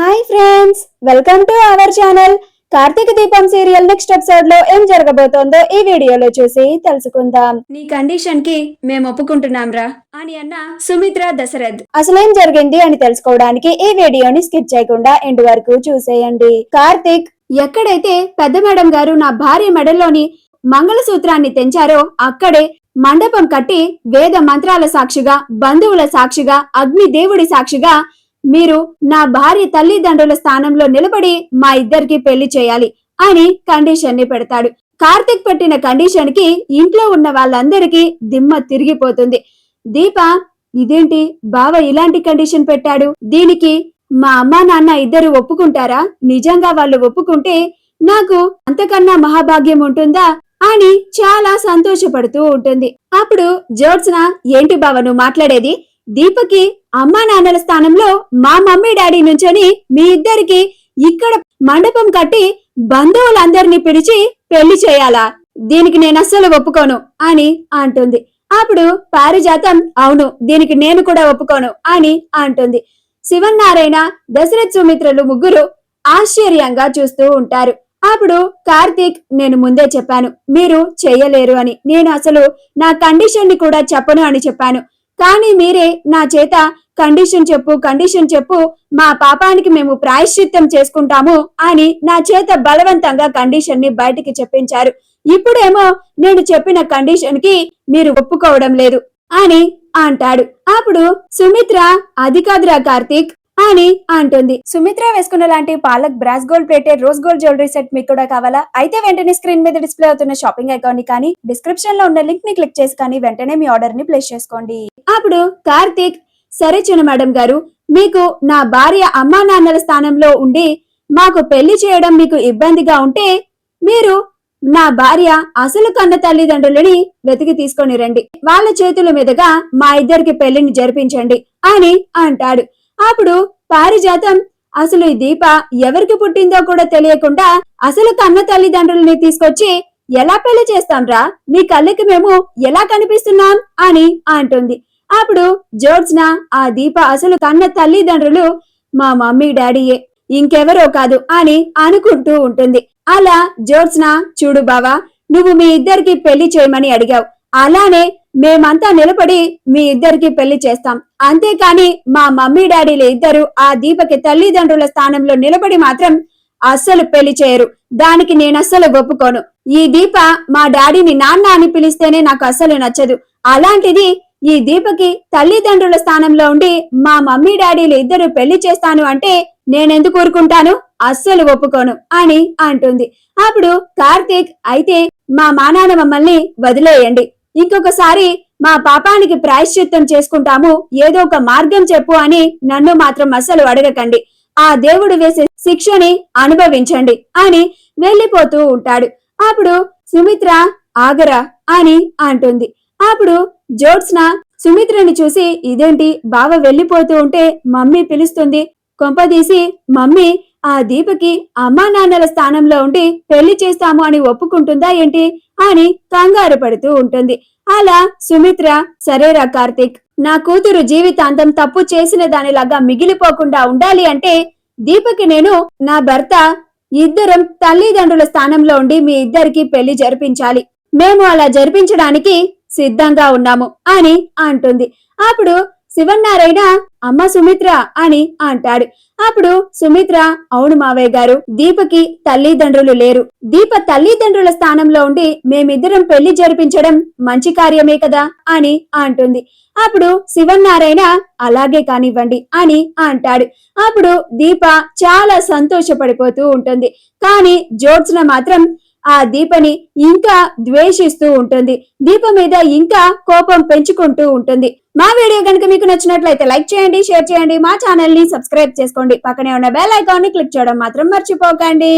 Hi friends, welcome to our channel. Karthika Deepam serial next episode లో ఏం జరగబోతోందో ఈ వీడియోలో చూసి తెలుసుకుందాం. నీ కండిషన్ కి మేము ఒప్పుకుంటున్నాం రా అని అన్న సుమిత్ర దశరథ్. అసలేం జరిగింది అని తెలుసుకోవడానికి ఈ వీడియోని స్కిప్ చేయకుండా ఎండ్ వరకు చూసేయండి. కార్తీక్ ఎక్కడైతే పెద్ద మేడం గారు నా భార్య మెడలోని మంగళసూత్రాన్ని తెంచారో అక్కడే మండపం కట్టి వేద మంత్రాల సాక్షిగా, బంధువుల సాక్షిగా, అగ్ని దేవుడి సాక్షిగా మీరు నా భార్య తల్లిదండ్రుల స్థానంలో నిలబడి మా ఇద్దరికి పెళ్లి చేయాలి అని కండిషన్ ని పెడతాడు. కార్తిక్ పెట్టిన కండిషన్ కి ఇంట్లో ఉన్న వాళ్ళందరికీ దిమ్మ తిరిగిపోతుంది. దీప, ఇదేంటి బావ ఇలాంటి కండిషన్ పెట్టాడు, దీనికి మా అమ్మా నాన్న ఇద్దరు ఒప్పుకుంటారా? నిజంగా వాళ్ళు ఒప్పుకుంటే నాకు అంతకన్నా మహాభాగ్యం ఉంటుందా అని చాలా సంతోషపడుతూ ఉంటుంది. అప్పుడు జ్యోత్స్న, ఏంటి బావ నువ్వు మాట్లాడేది? దీపకి అమ్మా నాన్నల స్థానంలో మా మమ్మీ డాడీ నుంచొని మీ ఇద్దరికి ఇక్కడ మండపం కట్టి బంధువులందరినీ పిలిచి పెళ్లి చేయాలా? దీనికి నేను అస్సలు ఒప్పుకోను అని అంటుంది. అప్పుడు పారిజాతం, అవును దీనికి నేను కూడా ఒప్పుకోను అని అంటుంది. శివన్నారాయణ, దశరథ్ సుమిత్రలు ముగ్గురు ఆశ్చర్యంగా చూస్తూ ఉంటారు. అప్పుడు కార్తీక్, నేను ముందే చెప్పాను మీరు చెయ్యలేరు అని, నేను అసలు నా కండిషన్ ని కూడా చెప్పను అని చెప్పాను, కానీ మీరే నా చేత కండిషన్ చెప్పు మా పాపానికి మేము ప్రాయశ్చిత్తం చేసుకుంటాము అని నా చేత బలవంతంగా కండిషన్ ని బయటికి చెప్పించారు. ఇప్పుడేమో నేను చెప్పిన కండిషన్ కి మీరు ఒప్పుకోవడం లేదు అని అంటాడు. అప్పుడు సుమిత్ర, అది కాదురా కార్తీక్ అని అంటుంది. సుమిత్ర వేసుకున్న లాంటి palak brass gold plated rose gold jewellery set మీకు కూడా కావాలా? అయితే వెంటనే స్క్రీన్ మీద డిస్ప్లే అవుతున్న షాపింగ్ ఐకాన్ ని కానీ డిస్క్రిప్షన్ లో ఉన్న లింక్ ని క్లిక్ చేసి కానీ వెంటనే మీ ఆర్డర్ ని ప్లేస్ చేసుకోండి. అప్పుడు కార్తీక్, సరే చిన్న మేడం గారు, మీకు నా భార్య అమ్మా నాన్నల స్థానంలో ఉండి మాకు పెళ్లి చేయడం మీకు ఇబ్బందిగా ఉంటే మీరు నా భార్య అసలు కన్న తల్లిదండ్రులని వెతికి తీసుకొని రండి, వాళ్ళ చేతుల మీదుగా మా ఇద్దరికి పెళ్లిని జరిపించండి అని అంటాడు. అప్పుడు పారిజాతం, అసలు ఈ దీప ఎవరికి పుట్టిందో కూడా తెలియకుండా అసలు కన్న తల్లిదండ్రులని తీసుకొచ్చి ఎలా పెళ్లి చేస్తాంరా? నీ కళ్ళకి మేము ఎలా కనిపిస్తున్నాం అని అంటుంది. అప్పుడు జ్యోత్స్న, ఆ దీప అసలు కన్న తల్లిదండ్రులు మా మమ్మీ డాడీయే, ఇంకెవరో కాదు అని అనుకుంటూ ఉంటుంది. అలా జ్యోత్స్న, చూడు బావా, నువ్వు మీ ఇద్దరికి పెళ్లి చేయమని అడిగావు, అలానే మేమంతా నిలబడి మీ ఇద్దరికి పెళ్లి చేస్తాం, అంతేకాని మా మమ్మీ డాడీలు ఇద్దరు ఆ దీపకి తల్లిదండ్రుల స్థానంలో నిలబడి మాత్రం అస్సలు పెళ్లి చేయరు, దానికి నేనస్సలు ఒప్పుకోను. ఈ దీప మా డాడీని నాన్న అని పిలిస్తేనే నాకు అస్సలు నచ్చదు, అలాంటిది ఈ దీపకి తల్లిదండ్రుల స్థానంలో ఉండి మా మమ్మీ డాడీలు ఇద్దరు పెళ్లి చేస్తాను అంటే నేనెందుకు ఊరుకుంటాను? అస్సలు ఒప్పుకోను అని అంటుంది. అప్పుడు కార్తీక్, అయితే మా నాన్న మమ్మల్ని వదిలేయండి, ఇంకొకసారి మా పాపానికి ప్రాయశ్చిత్తం చేసుకుంటాము, ఏదో ఒక మార్గం చెప్పు అని నన్ను మాత్రం అస్సలు అడగకండి, ఆ దేవుడు వేసే శిక్షని అనుభవించండి అని వెళ్లిపోతూ ఉంటాడు. అప్పుడు సుమిత్ర, ఆగరా అని అంటుంది. అప్పుడు జ్యోత్స్న సుమిత్రని చూసి, ఇదేంటి బావ వెళ్లిపోతూ ఉంటే మమ్మీ పిలుస్తుంది, కొంపదీసి మమ్మీ ఆ దీపకి అమ్మా నాన్నల స్థానంలో ఉండి పెళ్లి చేస్తాము అని ఒప్పుకుంటుందా ఏంటి అని కంగారు పడుతూ ఉంటుంది. అలా సుమిత్ర, సరేరా కార్తీక్, నా కూతురు జీవితాంతం తప్పు చేసిన దానిలాగా మిగిలిపోకుండా ఉండాలి అంటే దీపకి నేను నా భర్త ఇద్దరం తల్లిదండ్రుల స్థానంలో ఉండి మీ ఇద్దరికి పెళ్లి జరిపించాలి, మేము అలా జరిపించడానికి సిద్ధంగా ఉన్నాము అని అంటుంది. అప్పుడు శివన్నారాయణ, అమ్మ సుమిత్ర అని అంటాడు. అప్పుడు సుమిత్ర, అవును మావయ్య గారు, దీపకి తల్లిదండ్రులు లేరు, దీప తల్లిదండ్రుల స్థానంలో ఉండి మేమిద్దరం పెళ్లి జరిపించడం మంచి కార్యమే కదా అని అంటుంది. అప్పుడు శివన్నారాయణ, అలాగే కానివ్వండి అని అంటాడు. అప్పుడు దీప చాలా సంతోషపడిపోతూ ఉంటుంది. కానీ జ్యోత్స్న మాత్రం ఆ దీపని ఇంకా ద్వేషిస్తూ ఉంటుంది, దీప మీద ఇంకా కోపం పెంచుకుంటూ ఉంటుంది. మా వీడియో కనుక మీకు నచ్చినట్లయితే లైక్ చేయండి, షేర్ చేయండి, మా ఛానల్ ని సబ్స్క్రైబ్ చేసుకోండి, పక్కనే ఉన్న బెల్ ఐకాన్ ని క్లిక్ చేయడం మాత్రం మర్చిపోకండి.